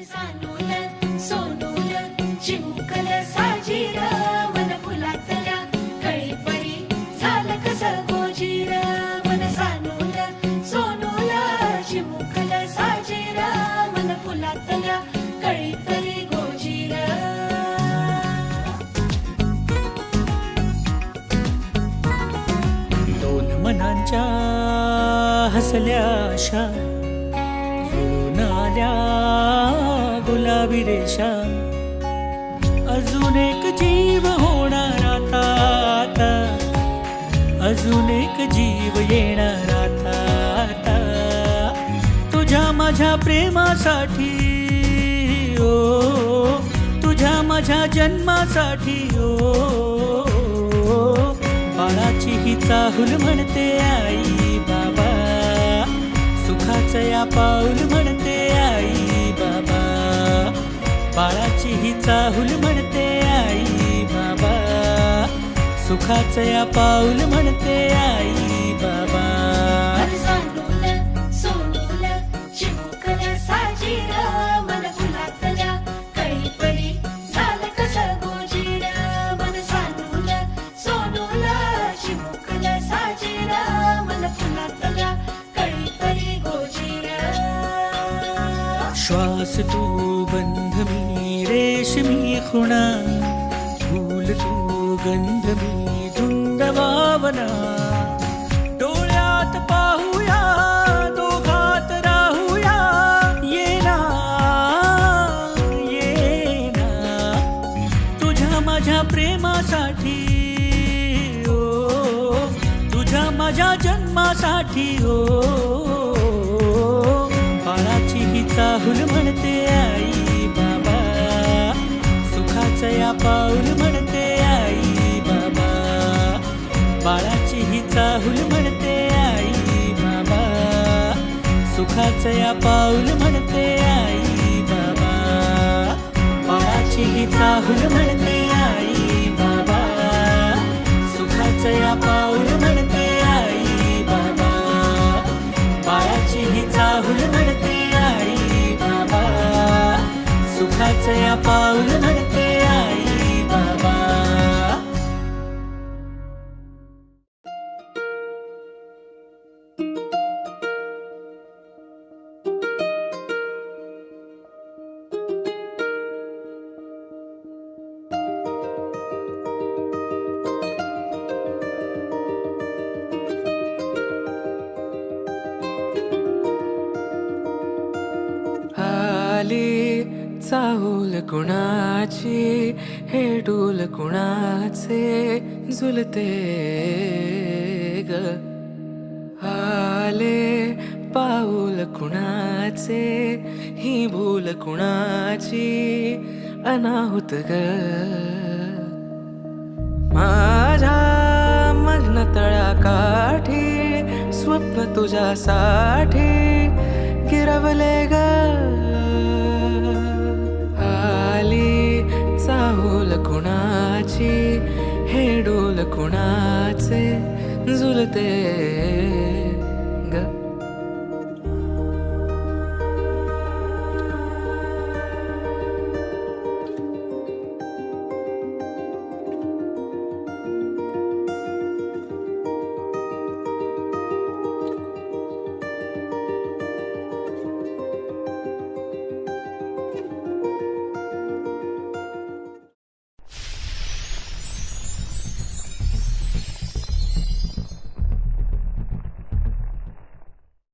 सानूल सोनूल चिमुकल साजीर मन फुलातल्या कळीपरी झालं कसं गोजीर मन सानूल सोनूल चिमुकल साजीर मन फुलातल्या कळीपरी गोजीर. दोन मनांच्या हसल्या आशा जुळून आल्या गुलाबी रेषा. अजून एक जीव होणार आता आता, अजून एक जीव येणार आता आता. तुझ्या माझ्या प्रेमासाठी ओ, तुझ्या माझ्या जन्मासाठी ओ. बाळाची ही चाहुल म्हणते आई बाबा, सुखाचं या पाऊल म्हणते आई बाबा. बाळाची ही चाहुल म्हणते आई बाबा, सुखाचं या पाऊल म्हणते आई बाबा. सानूल सोनूल चिमुकल साजीर मन फुलातल्या कळीपरी झालं कसं गोजीर. मन सानूल सोनूल चिमुकल साजीर मन फुलातल्या कळीपरी गोजीर. श्वास तू गंध मी रेशमी खुणा, फूल तू गंध मी धुंद भावना. डोळ्यात पाहूया दोघात राहूया, ये ना ये ना. तुझ्या माझ्या प्रेमासाठी ओ, तुझ्या माझ्या जन्मासाठी ओ. बाळाची ही चाहुल म्हणते आई बाबा, सुखाचं या पाऊल म्हणते आई बाबा. बाळाची ही चाहुल म्हणते आई बाबा, सुखाचं या पाऊल म्हणते आई बाबा. बाळाची ही चाहुल म्हणते आई बाबा, सुखाचं या पाऊल म्हणते आई बाबा. बाळाची ही चाहुल म्हणते आई बाबा, सुखाचं या पाऊल म्हणते आई बाबा. आली चाहुल कुणाची, हे डोल कुणाचे झुलते ग. आले पाऊल कुणाचे, ही भूल कुणाची अनाहुत ग. माझ्या मग्न तळाकाठी स्वप्न तुझ्यासाठी गिरवले ग. आली चाहुल कुणाची, हे डोल कुणाचे झुलते